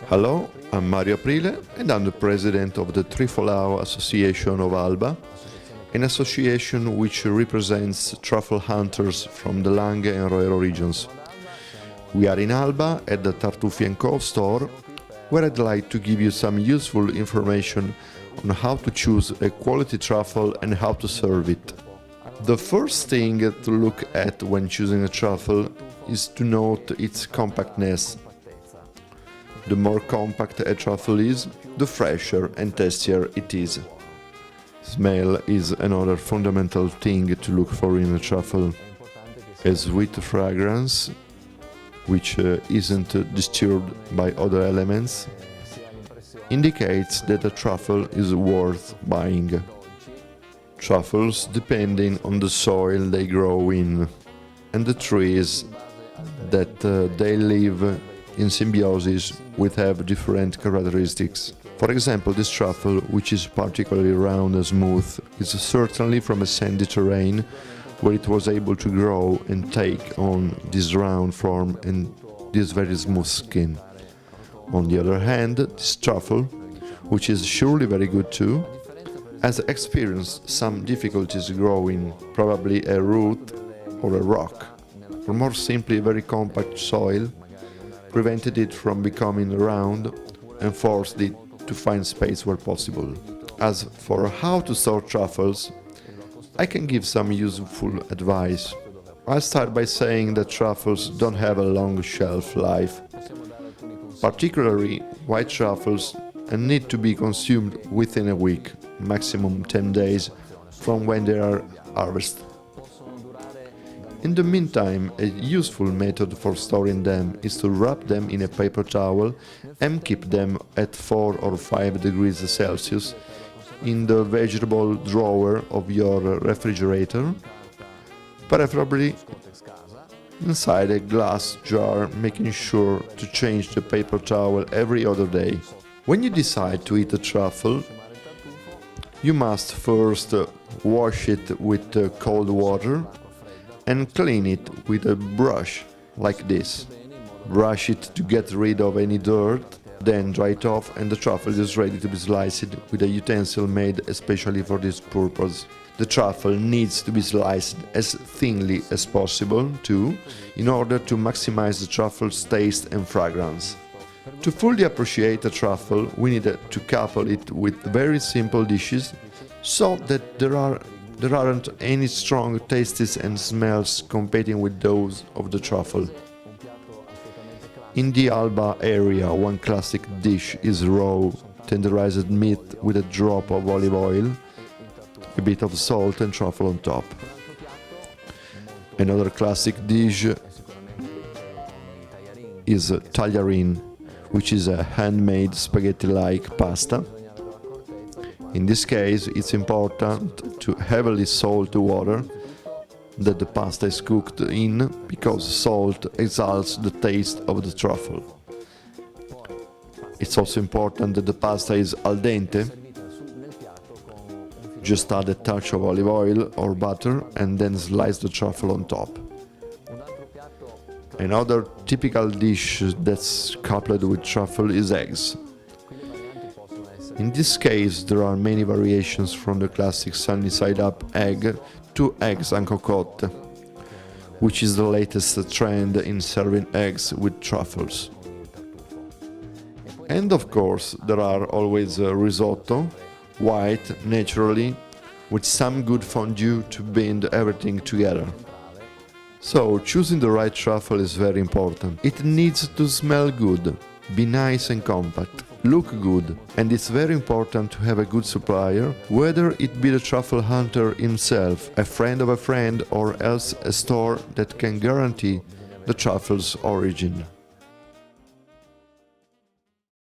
Hello, I'm Mario Aprile and I'm the president of the Trifolao Association of Alba, an association which represents truffle hunters from the Langhe and Roero regions. We are in Alba at the Tartufi & Co. store, where I'd like to give you some useful information on how to choose a quality truffle and how to serve it. The first thing to look at when choosing a truffle is to note its compactness. The more compact a truffle is, the fresher and tastier it is. Smell is another fundamental thing to look for in a truffle. A sweet fragrance, which isn't disturbed by other elements, indicates that a truffle is worth buying. Truffles depending on the soil they grow in and the trees that they live in symbiosis with have different characteristics. For example, this truffle, which is particularly round and smooth, is certainly from a sandy terrain where it was able to grow and take on this round form and this very smooth skin. On the other hand, this truffle, which is surely very good too, has experienced some difficulties growing, probably a root or a rock, or more simply a very compact soil, prevented it from becoming round and forced it to find space where possible. As for how to store truffles, I can give some useful advice. I'll start by saying that truffles don't have a long shelf life. Particularly white truffles need to be consumed within a week, maximum 10 days from when they are harvested. In the meantime, a useful method for storing them is to wrap them in a paper towel and keep them at 4 or 5 degrees Celsius in the vegetable drawer of your refrigerator, preferably inside a glass jar, making sure to change the paper towel every other day. When you decide to eat a truffle, you must first wash it with cold water and clean it with a brush like this. Brush it to get rid of any dirt, then dry it off and the truffle is ready to be sliced with a utensil made especially for this purpose. The truffle needs to be sliced as thinly as possible too, in order to maximize the truffle's taste and fragrance. To fully appreciate a truffle, we need to couple it with very simple dishes so that there aren't any strong tastes and smells competing with those of the truffle. In the Alba area, one classic dish is raw, tenderized meat with a drop of olive oil, a bit of salt and truffle on top. Another classic dish is tagliarine, which is a handmade spaghetti-like pasta. In this case, it's important to heavily salt the water that the pasta is cooked in, because salt exalts the taste of the truffle. It's also important that the pasta is al dente. Just add a touch of olive oil or butter and then slice the truffle on top. Another typical dish that's coupled with truffle is eggs. In this case, there are many variations from the classic sunny-side-up egg to eggs en cocotte, which is the latest trend in serving eggs with truffles. And of course, there are always risotto, white, naturally, with some good fondue to bind everything together. So, choosing the right truffle is very important. It needs to smell good, be nice and compact, look good, and it's very important to have a good supplier, whether it be the truffle hunter himself, a friend of a friend, or else a store that can guarantee the truffle's origin.